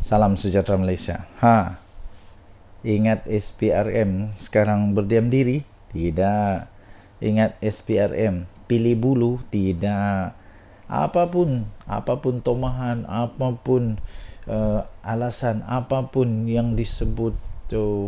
Salam sejahtera Malaysia. Ingat SPRM sekarang berdiam diri? Tidak. Ingat SPRM pilih bulu? Tidak. Apapun tomahan, apapun alasan, apapun yang disebut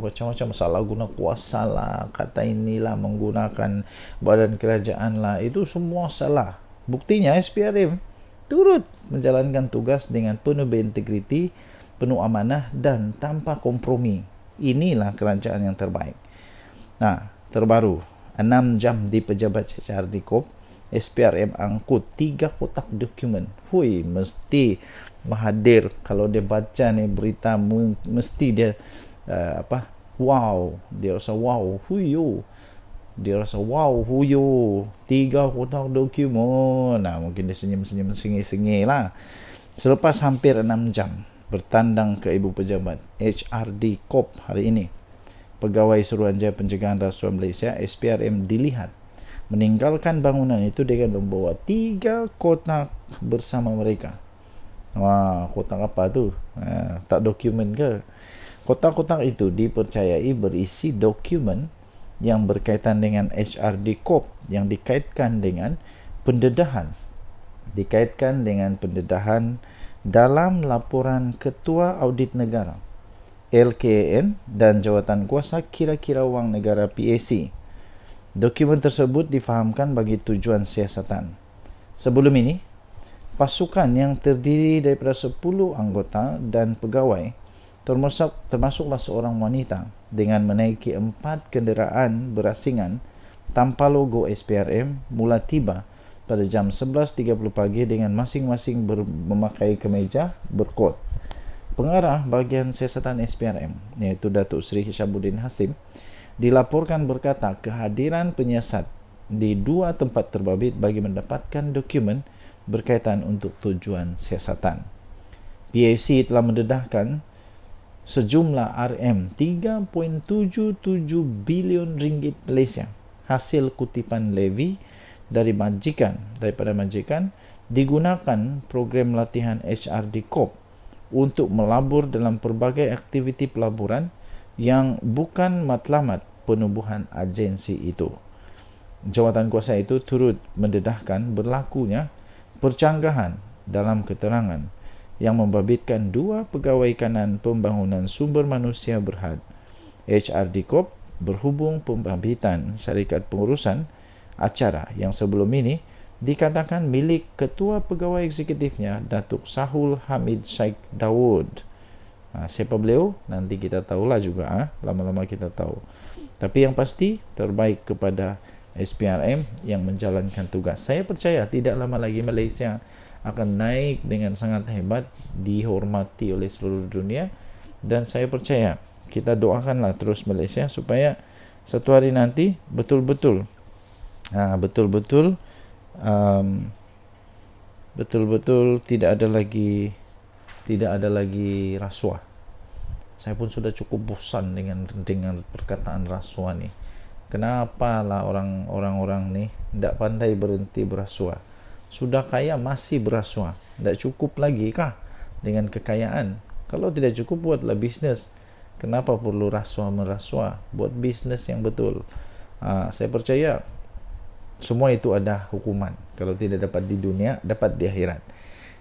macam-macam salah guna kuasa lah, kata inilah, menggunakan badan kerajaan lah, itu semua salah. Buktinya SPRM turut menjalankan tugas dengan penuh berintegriti, penuh amanah dan tanpa kompromi. Inilah kerajaan yang terbaik. Nah, terbaru 6 jam di pejabat HRD Corp, SPRM angkut 3 kotak dokumen. Mesti mahathir kalau dia baca ni berita, mesti dia wow, dia rasa wow, dia rasa wow, 3 kotak dokumen. Nah, mungkin dia senyum-senyum sengih-sengih lah. Selepas hampir 6 jam bertandang ke ibu pejabat HRD Corp hari ini, Pegawai Suruhanjaya Pencegahan Rasuah Malaysia SPRM dilihat meninggalkan bangunan itu dengan membawa 3 kotak bersama mereka. Kotak apa tu? Tak dokumen ke? Kotak-kotak itu dipercayai berisi dokumen yang berkaitan dengan HRD Corp, yang dikaitkan dengan pendedahan dalam laporan Ketua Audit Negara LKAN dan Jawatan Kuasa Kira-kira Wang Negara PAC. Dokumen tersebut difahamkan bagi tujuan siasatan. Sebelum ini, pasukan yang terdiri daripada 10 anggota dan pegawai, termasuklah seorang wanita, dengan menaiki 4 kenderaan berasingan tanpa logo SPRM mula tiba pada jam 11.30 pagi dengan masing-masing memakai kemeja berkod. Pengarah bahagian siasatan SPRM, iaitu Datuk Seri Hishabuddin Hasim, dilaporkan berkata kehadiran penyiasat di 2 tempat terbabit bagi mendapatkan dokumen berkaitan untuk tujuan siasatan. PAC telah mendedahkan sejumlah RM3.77 bilion ringgit Malaysia hasil kutipan levy daripada majikan digunakan program latihan HRD Corp untuk melabur dalam pelbagai aktiviti pelaburan yang bukan matlamat penubuhan agensi itu. Jawatan kuasa itu turut mendedahkan berlakunya percanggahan dalam keterangan yang membabitkan 2 pegawai kanan pembangunan sumber manusia berhad HRD Corp berhubung pembabitan syarikat pengurusan acara yang sebelum ini dikatakan milik Ketua Pegawai Eksekutifnya Datuk Sahul Hamid Sheikh Daud. Siapa beliau? Nanti kita tahulah juga. Lama-lama kita tahu. Tapi yang pasti terbaik kepada SPRM yang menjalankan tugas. Saya percaya tidak lama lagi Malaysia akan naik dengan sangat hebat, dihormati oleh seluruh dunia, dan saya percaya kita doakanlah terus Malaysia supaya satu hari nanti betul-betul tidak ada lagi rasuah. Saya pun sudah cukup bosan dengan perkataan rasuah ni. Kenapa lah orang-orang ni tidak pandai berhenti berasuah? Sudah kaya masih berasuah. Tak cukup lagi kah dengan kekayaan? Kalau tidak cukup, buatlah bisnes. Kenapa perlu rasuah-merasuah? Buat bisnes yang betul. Saya percaya semua itu ada hukuman. Kalau tidak dapat di dunia, dapat di akhirat.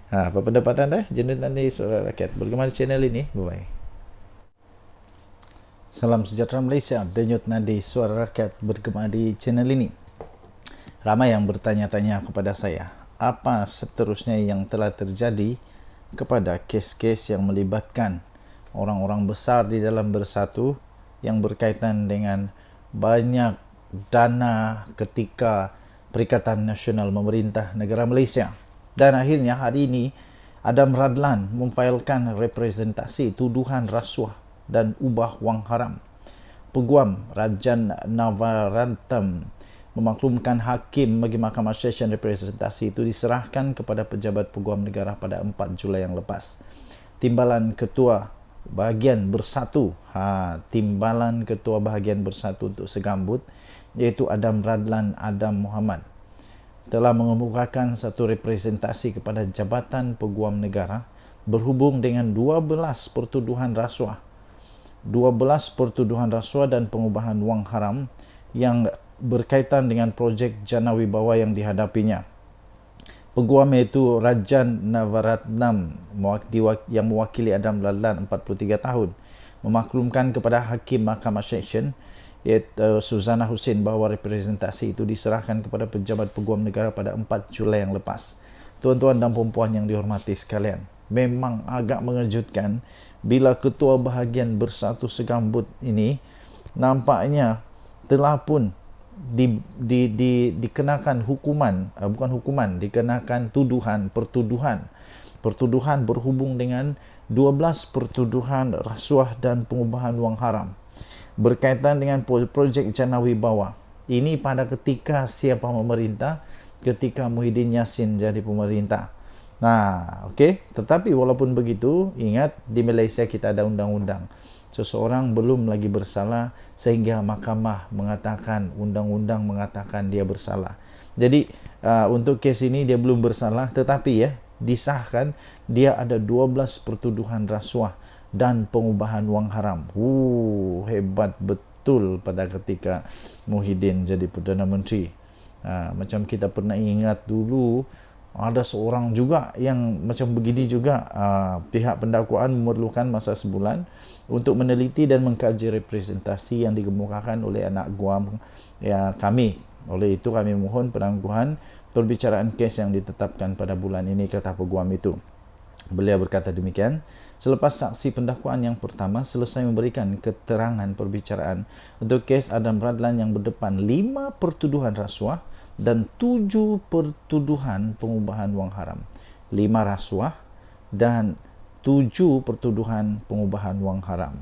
Apa pendapat anda? Jenis Nadi Suara Rakyat. Bergema di channel ini. Bye-bye. Salam sejahtera Malaysia. Denyut Nadi Suara Rakyat bergema di channel ini. Ramai yang bertanya-tanya kepada saya, apa seterusnya yang telah terjadi kepada kes-kes yang melibatkan orang-orang besar di dalam Bersatu yang berkaitan dengan banyak dana ketika Perikatan Nasional memerintah negara Malaysia. Dan akhirnya hari ini Adam Radlan memfailkan representasi tuduhan rasuah dan ubah wang haram. Peguam Rajan Navarantam memaklumkan hakim bagi Mahkamah Session representasi itu diserahkan kepada pejabat peguam negara pada 4 Julai yang lepas. Timbalan Ketua Bahagian Bersatu, timbalan Ketua Bahagian Bersatu untuk Segambut, iaitu Adam Radlan Adam Muhammad, telah mengemukakan satu representasi kepada Jabatan Peguam Negara berhubung dengan 12 pertuduhan rasuah dan pengubahan wang haram yang berkaitan dengan projek Jana Wibawa yang dihadapinya. Peguam iaitu Rajan Navaratnam yang mewakili Adam Radlan 43 tahun memaklumkan kepada Hakim Mahkamah Seksyen iaitu Suzana Hussein bahawa representasi itu diserahkan kepada Pejabat Peguam Negara pada 4 Julai yang lepas. Tuan-tuan dan puan-puan yang dihormati sekalian, memang agak mengejutkan bila Ketua Bahagian Bersatu Segambut ini nampaknya telah pun dikenakan hukuman, dikenakan pertuduhan berhubung dengan 12 pertuduhan rasuah dan pengubahan wang haram berkaitan dengan projek Jana Wibawa. Ini pada ketika siapa memerintah, ketika Muhyiddin Yassin jadi pemerintah. Tetapi walaupun begitu, ingat di Malaysia kita ada undang-undang. Seseorang belum lagi bersalah sehingga mahkamah mengatakan, undang-undang mengatakan dia bersalah. Jadi untuk kes ini dia belum bersalah, tetapi disahkan dia ada 12 pertuduhan rasuah dan pengubahan wang haram. Hebat betul pada ketika Muhyiddin jadi Perdana Menteri. Macam kita pernah ingat dulu, ada seorang juga yang macam begini juga. Pihak pendakwaan memerlukan masa sebulan untuk meneliti dan mengkaji representasi yang dikemukakan oleh anak guam kami. Oleh itu kami mohon penangguhan perbicaraan kes yang ditetapkan pada bulan ini, kata peguam itu. Beliau berkata demikian selepas saksi pendakwaan yang pertama selesai memberikan keterangan perbicaraan untuk kes Adam Radlan yang berdepan 5 pertuduhan rasuah dan 7 pertuduhan pengubahan wang haram. 5 rasuah dan 7 pertuduhan pengubahan wang haram.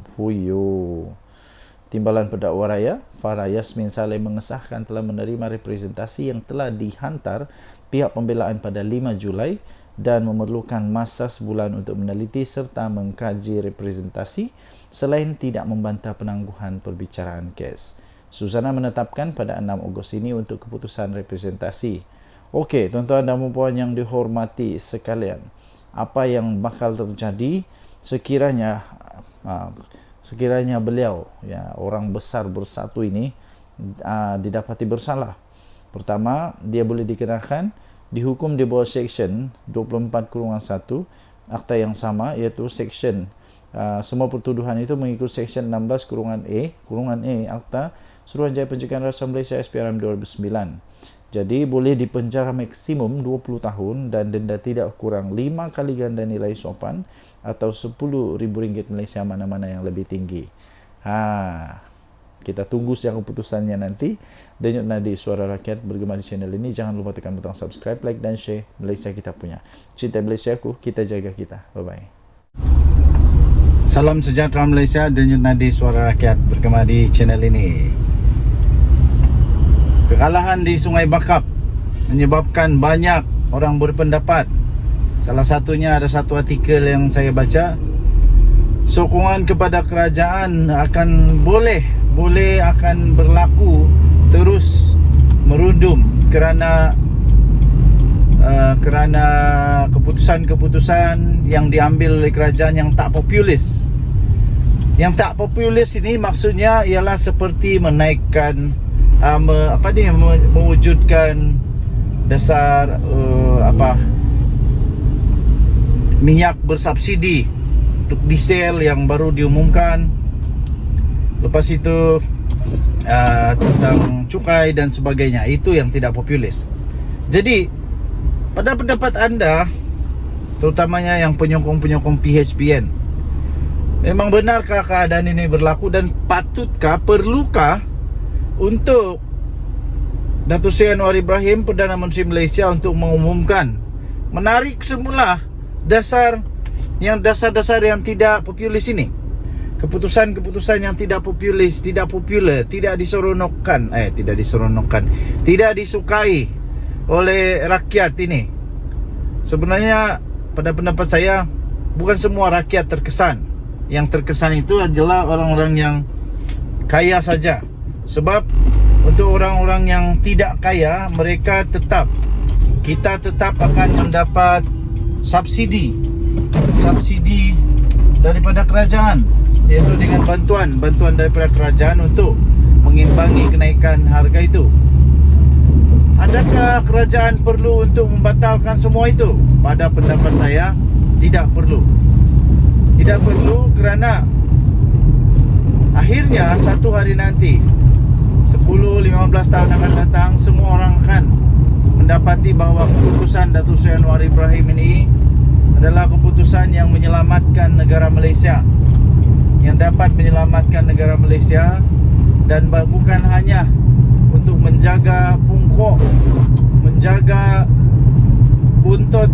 Timbalan Pendakwa Raya Farah Yasmin Saleh mengesahkan telah menerima representasi yang telah dihantar pihak pembelaan pada 5 Julai dan memerlukan masa sebulan untuk meneliti serta mengkaji representasi selain tidak membantah penangguhan perbicaraan kes. Suzana menetapkan pada 6 Ogos ini untuk keputusan representasi. Okey, tuan-tuan dan puan yang dihormati sekalian, apa yang bakal terjadi sekiranya beliau, orang besar Bersatu ini didapati bersalah? Pertama, dia boleh dikenakan dihukum di bawah Seksyen 24/1 akta yang sama, iaitu Seksyen semua pertuduhan itu mengikut Seksyen 16/A Akta Suruhanjaya Pencegahan Rasuah Malaysia SPRM 2009. Jadi boleh dipenjara maksimum 20 tahun dan denda tidak kurang 5 kali ganda nilai sopan atau RM10,000 Malaysia, mana-mana yang lebih tinggi. Kita tunggu siang keputusannya nanti. Denyut nadi Suara Rakyat bergema di channel ini. Jangan lupa tekan butang subscribe, like dan share. Malaysia kita punya. Cinta Malaysia ku, kita jaga kita. Bye-bye. Salam sejahtera Malaysia. Denyut nadi Suara Rakyat bergema di channel ini. Kekalahan di Sungai Bakap menyebabkan banyak orang berpendapat. Salah satunya ada satu artikel yang saya baca, sokongan kepada kerajaan akan boleh akan berlaku terus merundum kerana keputusan-keputusan yang diambil oleh kerajaan yang tak populis. Yang tak populis ini maksudnya ialah seperti menaikkan mewujudkan dasar minyak bersubsidi untuk diesel yang baru diumumkan. Lepas itu tentang cukai dan sebagainya. Itu yang tidak populis. Jadi pada pendapat anda, terutamanya yang penyokong-penyokong PHPN, memang benarkah keadaan ini berlaku dan patutkah, perlukah untuk Datuk Seri Anwar Ibrahim, Perdana Menteri Malaysia, untuk mengumumkan, menarik semula dasar-dasar yang tidak populis ini, keputusan-keputusan yang tidak populis, tidak disukai oleh rakyat ini. Sebenarnya pada pendapat saya, bukan semua rakyat terkesan. yang terkesan itu adalah orang-orang yang kaya saja. Sebab untuk orang-orang yang tidak kaya, kita tetap akan mendapat subsidi daripada kerajaan, iaitu dengan bantuan daripada kerajaan untuk mengimbangi kenaikan harga itu. Adakah kerajaan perlu untuk membatalkan semua itu? Pada pendapat saya, tidak perlu. Tidak perlu kerana akhirnya satu hari nanti 10-15 tahun akan datang, semua orang akan mendapati bahawa keputusan Datuk Seri Anwar Ibrahim ini adalah keputusan yang menyelamatkan negara Malaysia, yang dapat menyelamatkan negara Malaysia, dan bukan hanya untuk menjaga pungkok, menjaga buntut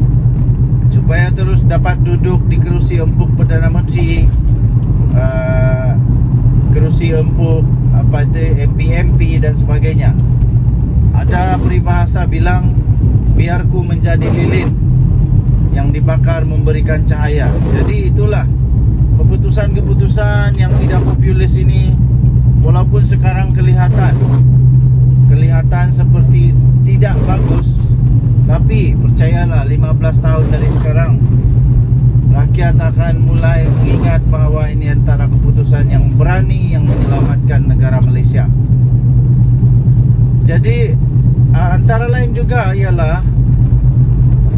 supaya terus dapat duduk di kerusi empuk Perdana Menteri, kerusi empuk MP dan sebagainya. Ada peribahasa bilang, biarku menjadi lilin yang dibakar memberikan cahaya. Jadi itulah keputusan-keputusan yang tidak populis ini, walaupun sekarang kelihatan seperti tidak bagus, tapi percayalah 15 tahun dari sekarang rakyat akan mulai mengingat bahawa ini antara keputusan yang berani yang menyelamatkan negara Malaysia. Jadi antara lain juga ialah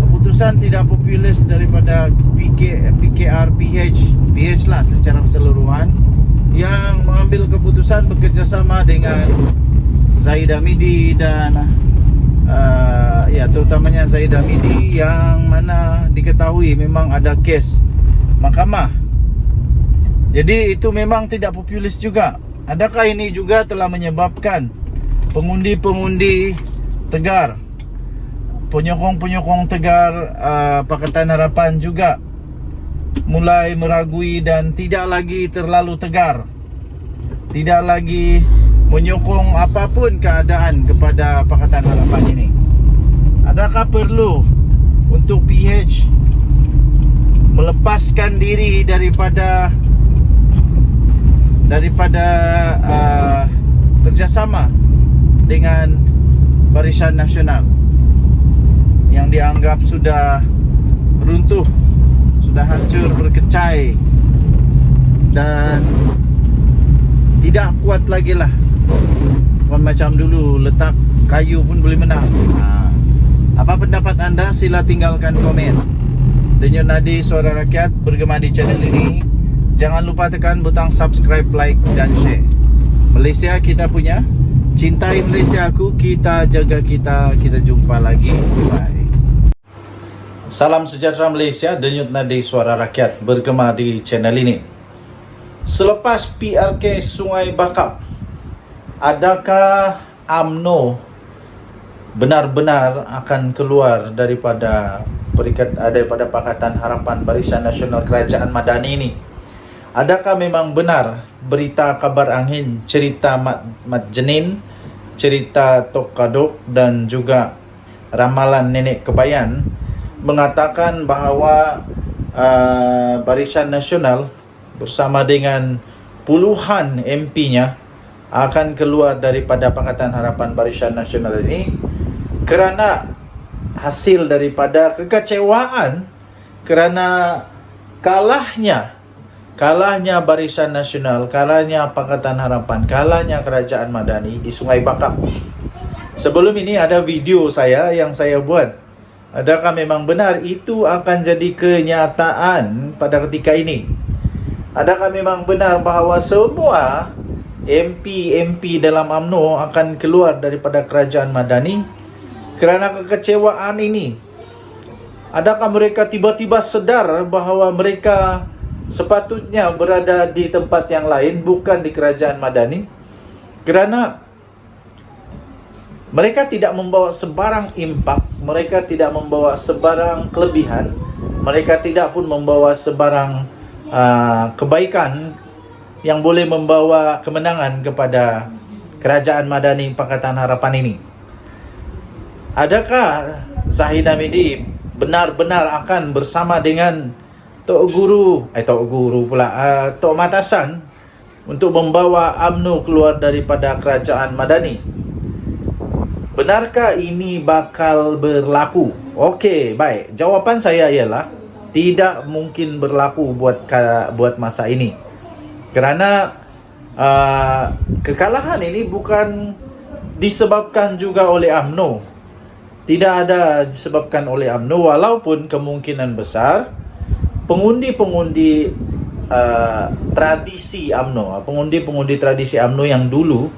keputusan tidak populis daripada PKR PH lah secara keseluruhan, yang mengambil keputusan bekerjasama dengan Zahid Hamidi dan terutamanya Zahid Hamidi, yang mana diketahui memang ada kes mahkamah. Jadi itu memang tidak populis juga. Adakah ini juga telah menyebabkan pengundi-pengundi Tegar, penyokong-penyokong Tegar Pakatan Harapan juga mulai meragui dan tidak lagi terlalu tegar, tidak lagi menyokong apapun keadaan kepada Pakatan Harapan ini? Adakah perlu untuk PH melepaskan diri daripada kerjasama dengan Barisan Nasional yang dianggap sudah runtuh, sudah hancur berkecai dan tidak kuat lagi lah? Bukan macam dulu letak kayu pun boleh menang. Apa pendapat anda? Sila tinggalkan komen. Denyut Nadi Suara Rakyat bergema di channel ini. Jangan lupa tekan butang subscribe, like dan share. Malaysia kita punya, cintai Malaysia aku, kita jaga kita. Kita jumpa lagi. Bye. Salam sejahtera Malaysia. Denyut Nadi Suara Rakyat bergema di channel ini. Selepas PRK Sungai Bakap, adakah UMNO benar-benar akan keluar daripada Pakatan Harapan Barisan Nasional Kerajaan Madani ini? Adakah memang benar berita kabar angin, cerita Mat Jenin, cerita Tok Kadok dan juga ramalan Nenek Kebayan mengatakan bahawa Barisan Nasional bersama dengan puluhan MP-nya akan keluar daripada Pakatan Harapan Barisan Nasional ini kerana hasil daripada kekecewaan kerana kalahnya Barisan Nasional, kalahnya Pakatan Harapan, kalahnya Kerajaan Madani di Sungai Bakap. Sebelum ini ada video yang saya buat. Adakah memang benar itu akan jadi kenyataan pada ketika ini? Adakah memang benar bahawa semua MP dalam UMNO akan keluar daripada Kerajaan Madani kerana kekecewaan ini? Adakah mereka tiba-tiba sedar bahawa mereka sepatutnya berada di tempat yang lain, bukan di Kerajaan Madani, kerana mereka tidak membawa sebarang impak, mereka tidak membawa sebarang kelebihan, mereka tidak pun membawa sebarang kebaikan yang boleh membawa kemenangan kepada Kerajaan Madani Pakatan Harapan ini. Adakah Zahid Hamidi benar-benar akan bersama dengan Tok Guru pula, Tok Matasan untuk membawa UMNO keluar daripada kerajaan Madani. Benarkah ini bakal berlaku? Okey, baik. Jawapan saya ialah tidak mungkin berlaku buat masa ini. Kerana kekalahan ini bukan disebabkan juga oleh UMNO. Tidak ada disebabkan oleh UMNO, walaupun kemungkinan besar pengundi-pengundi tradisi UMNO, pengundi-pengundi tradisi UMNO yang dulu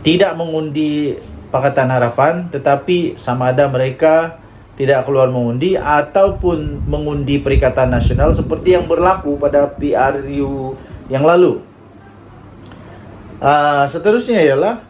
tidak mengundi Pakatan Harapan, tetapi sama ada mereka tidak keluar mengundi ataupun mengundi Perikatan Nasional seperti yang berlaku pada PRU yang lalu. Seterusnya ialah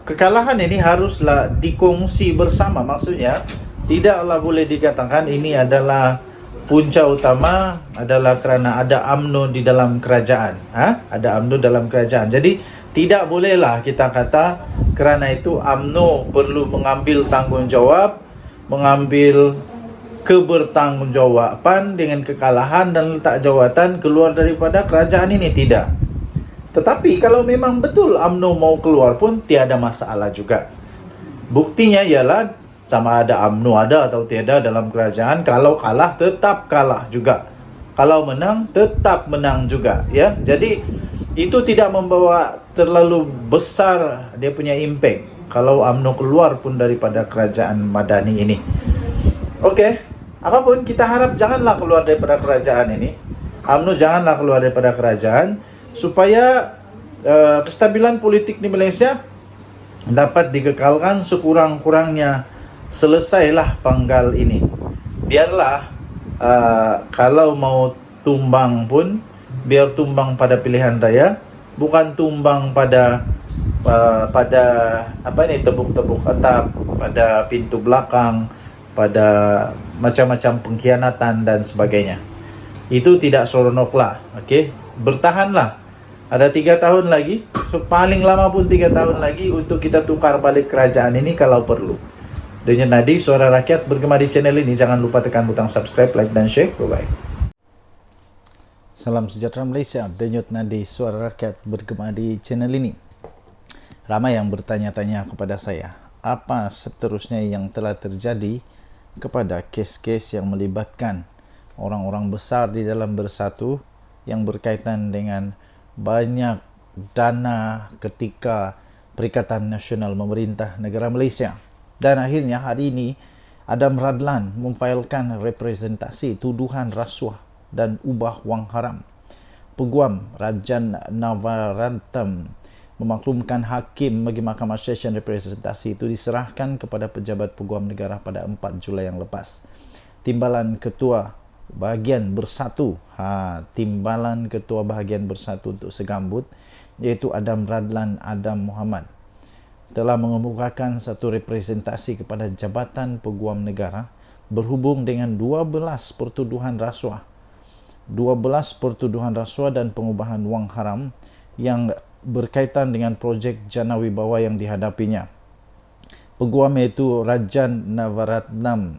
kekalahan ini haruslah dikongsi bersama. Maksudnya tidaklah boleh dikatakan ini adalah punca utama adalah kerana ada UMNO di dalam kerajaan. Ada UMNO dalam kerajaan. Jadi tidak bolehlah kita kata kerana itu UMNO perlu mengambil tanggungjawab, mengambil kebertanggungjawaban dengan kekalahan dan letak jawatan keluar daripada kerajaan ini. Tidak. Tetapi kalau memang betul UMNO mau keluar pun tiada masalah juga. Buktinya ialah sama ada UMNO ada atau tiada dalam kerajaan, kalau kalah tetap kalah juga, kalau menang tetap menang juga, ya. Jadi itu tidak membawa terlalu besar dia punya impact kalau UMNO keluar pun daripada kerajaan Madani ini. Okey, apapun kita harap janganlah keluar daripada kerajaan ini. UMNO janganlah keluar daripada kerajaan supaya kestabilan politik di Malaysia dapat dikekalkan sekurang-kurangnya. Selesailah panggal ini. Biarlah kalau mau tumbang pun biar tumbang pada pilihan raya, bukan tumbang pada tebuk-tebuk atap, pada pintu belakang, pada macam-macam pengkhianatan dan sebagainya. Itu tidak seronoklah. Okey, bertahanlah. Ada 3 tahun lagi, paling lama pun 3 tahun lagi untuk kita tukar balik kerajaan ini kalau perlu. Denyut Nadi, Suara Rakyat bergema di channel ini. Jangan lupa tekan butang subscribe, like dan share. Bye-bye. Salam sejahtera Malaysia. Denyut Nadi, Suara Rakyat bergema di channel ini. Ramai yang bertanya-tanya kepada saya, apa seterusnya yang telah terjadi kepada kes-kes yang melibatkan orang-orang besar di dalam Bersatu yang berkaitan dengan banyak dana ketika Perikatan Nasional memerintah negara Malaysia. Dan akhirnya hari ini Adam Radlan memfailkan representasi tuduhan rasuah dan ubah wang haram. Peguam Rajan Navaratnam memaklumkan hakim bagi Mahkamah Session representasi itu diserahkan kepada pejabat peguam negara pada 4 Julai yang lepas. Timbalan Ketua Bahagian Bersatu, Timbalan Ketua Bahagian Bersatu untuk Segambut, iaitu Adam Radlan Adam Muhammad, telah mengemukakan satu representasi kepada Jabatan Peguam Negara berhubung dengan 12 pertuduhan rasuah dan pengubahan wang haram yang berkaitan dengan projek Jana Wibawa yang dihadapinya. Peguam iaitu Rajan Navaratnam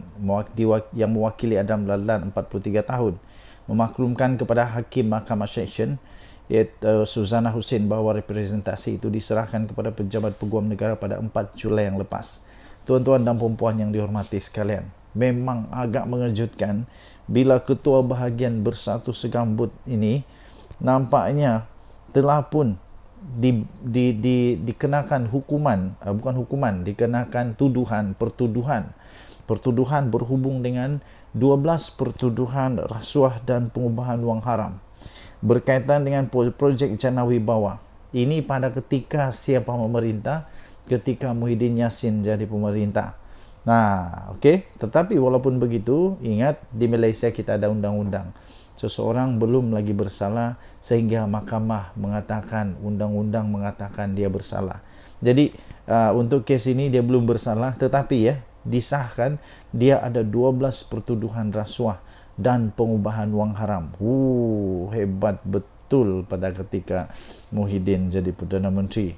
yang mewakili Adam Radlan 43 tahun memaklumkan kepada Hakim Mahkamah Session iaitu Suzana Hussein bahawa representasi itu diserahkan kepada pejabat peguam negara pada 4 Julai yang lepas. Tuan-tuan dan puan-puan yang dihormati sekalian, memang agak mengejutkan bila Ketua Bahagian Bersatu Segambut ini nampaknya telah pun dikenakan hukuman, dikenakan pertuduhan berhubung dengan 12 pertuduhan rasuah dan pengubahan wang haram berkaitan dengan projek Jana Wibawa. Ini pada ketika siapa memerintah? Ketika Muhyiddin Yassin jadi pemerintah. Okey. Tetapi walaupun begitu, ingat di Malaysia kita ada undang-undang. Seseorang belum lagi bersalah sehingga mahkamah mengatakan, undang-undang mengatakan dia bersalah. Jadi untuk kes ini dia belum bersalah, tetapi disahkan dia ada 12 pertuduhan rasuah dan pengubahan wang haram. Hebat betul pada ketika Muhyiddin jadi Perdana Menteri.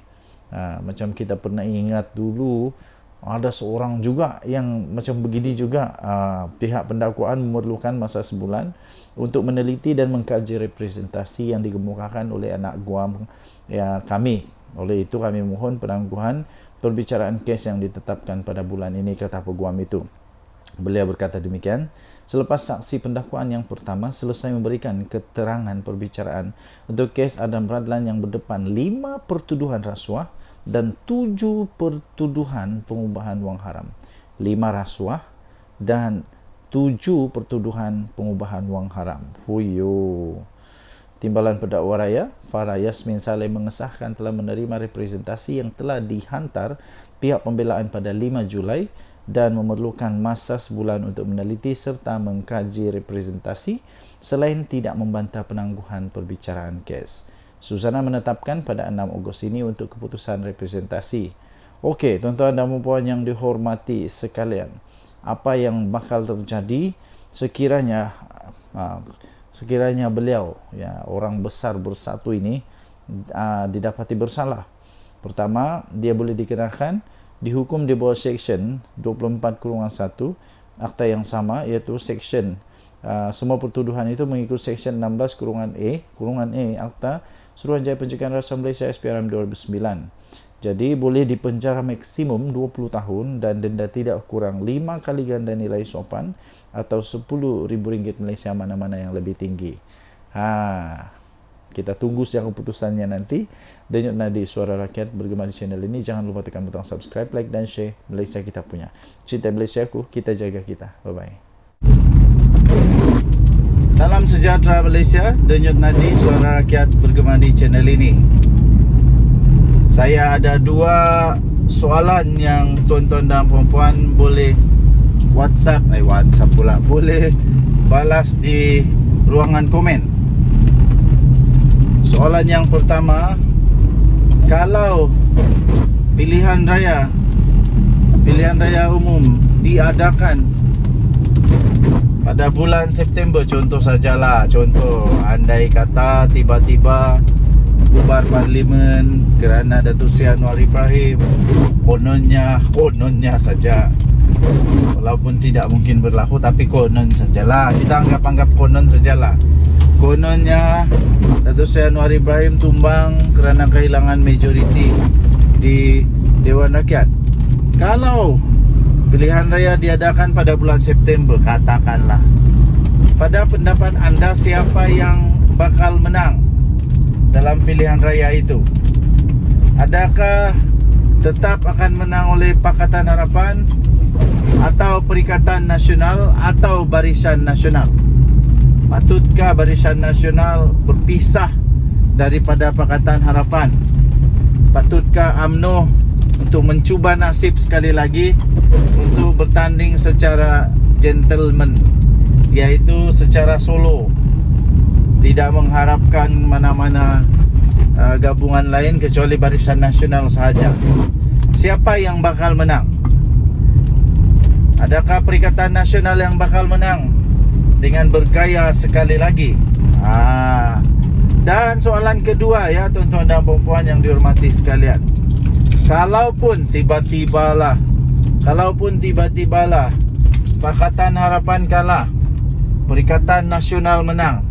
Macam kita pernah ingat dulu Ada seorang juga yang macam begini juga, pihak pendakwaan memerlukan masa sebulan untuk meneliti dan mengkaji representasi yang dikemukakan oleh anak guam kami. Oleh itu kami mohon penangguhan perbicaraan kes yang ditetapkan pada bulan ini, kata peguam itu. Beliau berkata demikian selepas saksi pendakwaan yang pertama selesai memberikan keterangan perbicaraan untuk kes Adam Radlan yang berdepan 5 pertuduhan rasuah dan 7 pertuduhan pengubahan wang haram. 5 rasuah dan 7 pertuduhan pengubahan wang haram. Huyo. Timbalan pendakwa raya Farah Yasmin Saleh mengesahkan telah menerima representasi yang telah dihantar pihak pembelaan pada 5 Julai dan memerlukan masa sebulan untuk meneliti serta mengkaji representasi selain tidak membantah penangguhan perbicaraan kes. Susana menetapkan pada 6 Ogos ini untuk keputusan representasi. Okey, tuan-tuan dan puan yang dihormati sekalian, apa yang bakal terjadi sekiranya beliau, orang besar bersatu ini didapati bersalah? Pertama, dia boleh dikenakan dihukum di bawah Seksyen 24/1 Akta yang sama, iaitu Seksyen semua pertuduhan itu mengikut Seksyen 16/A Akta Suruhanjaya Pencegahan Rasuah Malaysia SPRM 2009. Jadi boleh dipenjara maksimum 20 tahun dan denda tidak kurang 5 kali ganda nilai sopan atau RM10,000 Malaysia, mana-mana yang lebih tinggi. Kita tunggu siang keputusannya nanti. Denyut nadi Suara Rakyat bergema di channel ini. Jangan lupa tekan butang subscribe, like dan share. Malaysia kita punya. Cinta Malaysia ku, kita jaga kita. Bye-bye. Salam sejahtera Malaysia. Denyut nadi Suara Rakyat bergema di channel ini. Saya ada 2 soalan yang tuan-tuan dan puan-puan boleh WhatsApp pula, boleh balas di ruangan komen. Soalan yang pertama, kalau pilihan raya umum diadakan pada bulan September, contoh andai kata tiba-tiba bubar parlimen kerana Datuk Seri Anwar Ibrahim, kononnya saja, walaupun tidak mungkin berlaku, tapi konon sajalah, kita anggap konon sajalah. Kononnya Datuk Seri Anwar Ibrahim tumbang kerana kehilangan majoriti di Dewan Rakyat. Kalau pilihan raya diadakan pada bulan September, katakanlah, pada pendapat anda siapa yang bakal menang dalam pilihan raya itu? Adakah tetap akan menang oleh Pakatan Harapan atau Perikatan Nasional atau Barisan Nasional? Patutkah Barisan Nasional berpisah daripada Pakatan Harapan? Patutkah UMNO untuk mencuba nasib sekali lagi untuk bertanding secara gentleman, iaitu secara solo, tidak mengharapkan mana-mana gabungan lain kecuali Barisan Nasional sahaja? Siapa yang bakal menang? Adakah Perikatan Nasional yang bakal menang dengan bergaya sekali lagi? Dan soalan kedua, ya tuan-tuan dan puan-puan yang dihormati sekalian, kalaupun tiba-tibalah Pakatan Harapan kalah, Perikatan Nasional menang,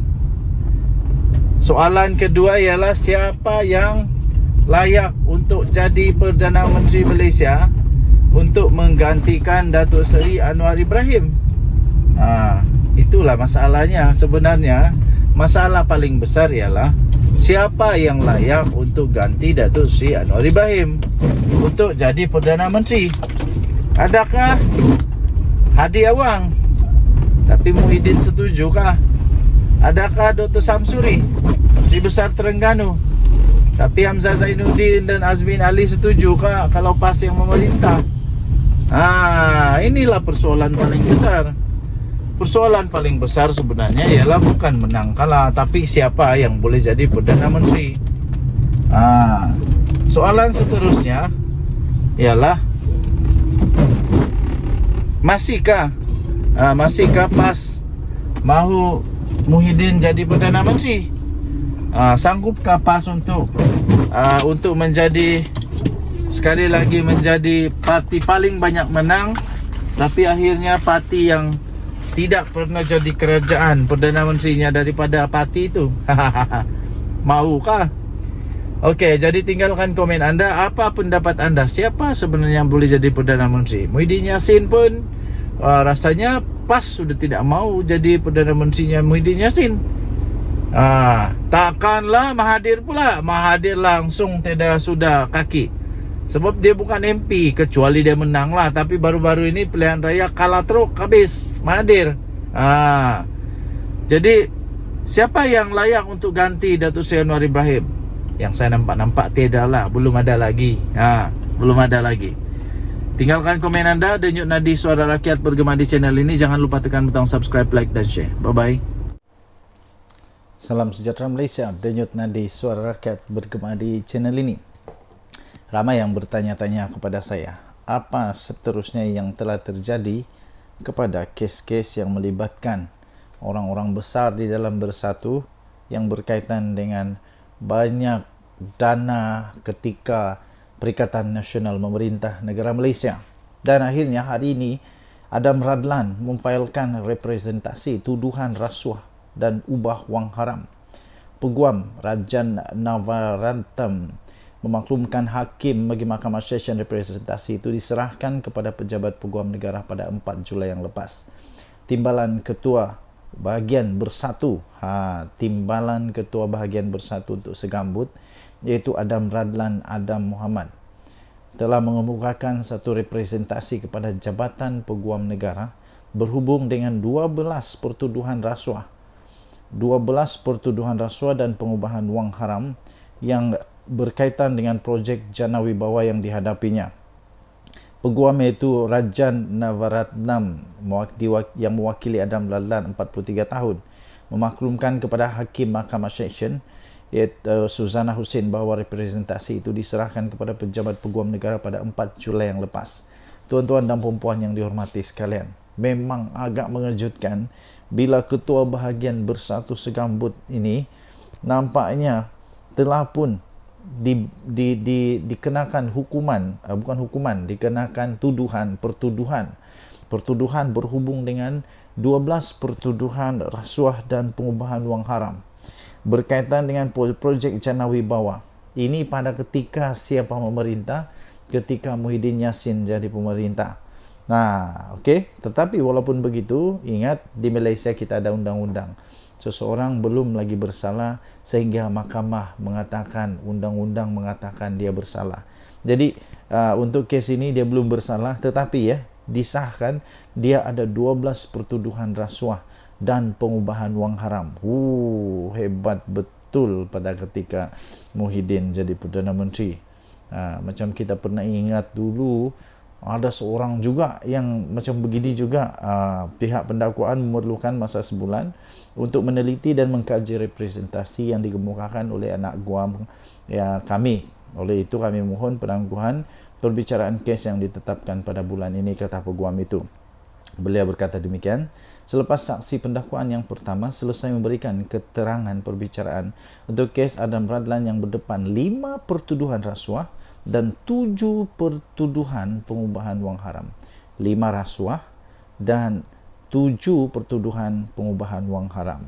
soalan kedua ialah siapa yang layak untuk jadi Perdana Menteri Malaysia untuk menggantikan Datuk Seri Anwar Ibrahim? Itulah masalahnya sebenarnya. Masalah paling besar ialah siapa yang layak untuk ganti Datuk Seri Anwar Ibrahim untuk jadi Perdana Menteri. Adakah Hadi Awang tapi Muhyiddin setujukah? Adakah Dr. Samsuri, Menteri Besar Terengganu, tapi Hamzah Zainuddin dan Azmin Ali setujukah kalau PAS yang memerintah? Inilah persoalan paling besar. Persoalan paling besar sebenarnya ialah bukan menang kalah, tapi siapa yang boleh jadi Perdana Menteri. Soalan seterusnya ialah masihkah PAS mahu Muhyiddin jadi Perdana Menteri? Sanggupkah PAS untuk menjadi sekali lagi menjadi parti paling banyak menang, tapi akhirnya parti yang tidak pernah jadi kerajaan Perdana Menterinya daripada parti itu. Maukah? Okey, jadi tinggalkan komen anda. Apa pendapat anda? Siapa sebenarnya yang boleh jadi Perdana Menteri? Muhyiddin Yassin pun rasanya PAS sudah tidak mau jadi Perdana Menterinya Muhyiddin Yassin. Takkanlah Mahathir pula. Mahathir langsung tidak sudah kaki. Sebab dia bukan MP, kecuali dia menang lah. Tapi baru-baru ini pilihan raya kalah teruk, habis Mahathir. Jadi siapa yang layak untuk ganti Datuk Seri Anwar Ibrahim? Yang saya nampak tiada lah, belum ada lagi. Belum ada lagi. Tinggalkan komen anda. Denyut Nadi Suara Rakyat bergema di channel ini. Jangan lupa tekan butang subscribe, like dan share. Bye bye. Salam sejahtera Malaysia. Denyut Nadi Suara Rakyat bergema di channel ini. Ramai yang bertanya-tanya kepada saya, apa seterusnya yang telah terjadi kepada kes-kes yang melibatkan orang-orang besar di dalam Bersatu yang berkaitan dengan banyak dana ketika Perikatan Nasional memerintah negara Malaysia. Dan akhirnya hari ini Adam Radlan memfailkan representasi tuduhan rasuah dan ubah wang haram. Peguam Rajan Navaratnam memaklumkan hakim bagi Mahkamah Session representasi itu diserahkan kepada pejabat peguam negara pada 4 Julai yang lepas. Timbalan Ketua Bahagian Bersatu, Timbalan Ketua Bahagian Bersatu untuk Segambut, iaitu Adam Radlan Adam Muhammad, telah mengemukakan satu representasi kepada Jabatan Peguam Negara berhubung dengan 12 pertuduhan rasuah dan pengubahan wang haram yang berkaitan dengan projek Jana Wibawa yang dihadapinya. Peguam iaitu Rajan Navaratnam yang mewakili Adam Radlan 43 tahun memaklumkan kepada Hakim Mahkamah Seksyen iaitu Suzana Hussein bahawa representasi itu diserahkan kepada pejabat peguam negara pada 4 Julai yang lepas. Tuan-tuan dan puan-puan yang dihormati sekalian, memang agak mengejutkan bila Ketua Bahagian Bersatu Segambut ini nampaknya telah pun dikenakan hukuman, dikenakan pertuduhan berhubung dengan 12 pertuduhan rasuah dan pengubahan wang haram berkaitan dengan projek Jana Wibawa. Ini pada ketika siapa memerintah? Ketika Muhyiddin Yassin jadi pemerintah. Okey. Tetapi walaupun begitu, ingat di Malaysia kita ada undang-undang. Seseorang belum lagi bersalah sehingga mahkamah mengatakan, undang-undang mengatakan dia bersalah. Jadi untuk kes ini dia belum bersalah, tetapi disahkan dia ada 12 pertuduhan rasuah dan pengubahan wang haram. Hebat betul pada ketika Muhyiddin jadi Perdana Menteri. Macam kita pernah ingat dulu, ada seorang juga yang macam begini juga. Pihak pendakwaan memerlukan masa sebulan untuk meneliti dan mengkaji representasi yang dikemukakan oleh anak guam kami. Oleh itu kami mohon penangguhan perbicaraan kes yang ditetapkan pada bulan ini, kata peguam itu. Beliau berkata demikian selepas saksi pendakwaan yang pertama selesai memberikan keterangan perbicaraan untuk kes Adam Radlan yang berdepan 5 pertuduhan rasuah dan 7 pertuduhan pengubahan wang haram. 5 rasuah dan 7 pertuduhan pengubahan wang haram.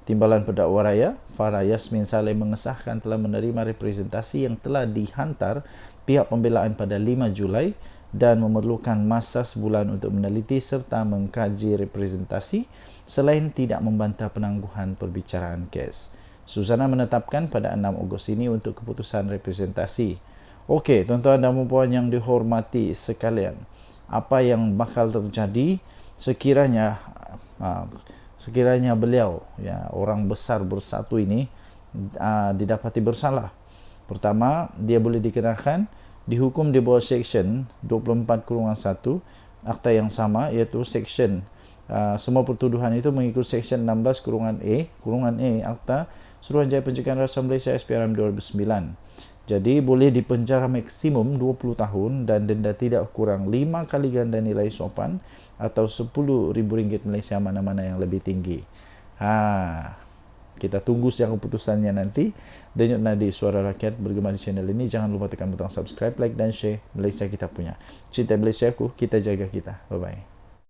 Timbalan Pendakwa Raya Farah Yasmin Saleh mengesahkan telah menerima representasi yang telah dihantar pihak pembelaan pada 5 Julai dan memerlukan masa sebulan untuk meneliti serta mengkaji representasi selain tidak membantah penangguhan perbicaraan kes. Suzana menetapkan pada 6 Ogos ini untuk keputusan representasi. Okey, tuan-tuan dan puan yang dihormati sekalian, apa yang bakal terjadi sekiranya beliau, orang besar Bersatu ini didapati bersalah? Pertama, dia boleh dikenakan dihukum di bawah Seksyen 24/1 Akta yang sama, iaitu Seksyen semua pertuduhan itu mengikut Seksyen 16/A Akta Suruhanjaya Pencegahan Rasuah Malaysia SPRM 2009. Jadi boleh dipenjara maksimum 20 tahun dan denda tidak kurang 5 kali ganda nilai sopan atau RM10,000 Malaysia, mana-mana yang lebih tinggi. Kita tunggu siang keputusannya nanti. Denyut Nadi Suara Rakyat bergema di channel ini. Jangan lupa tekan butang subscribe, like dan share. Malaysia kita punya. Cinta Malaysia aku, kita jaga kita. Bye-bye.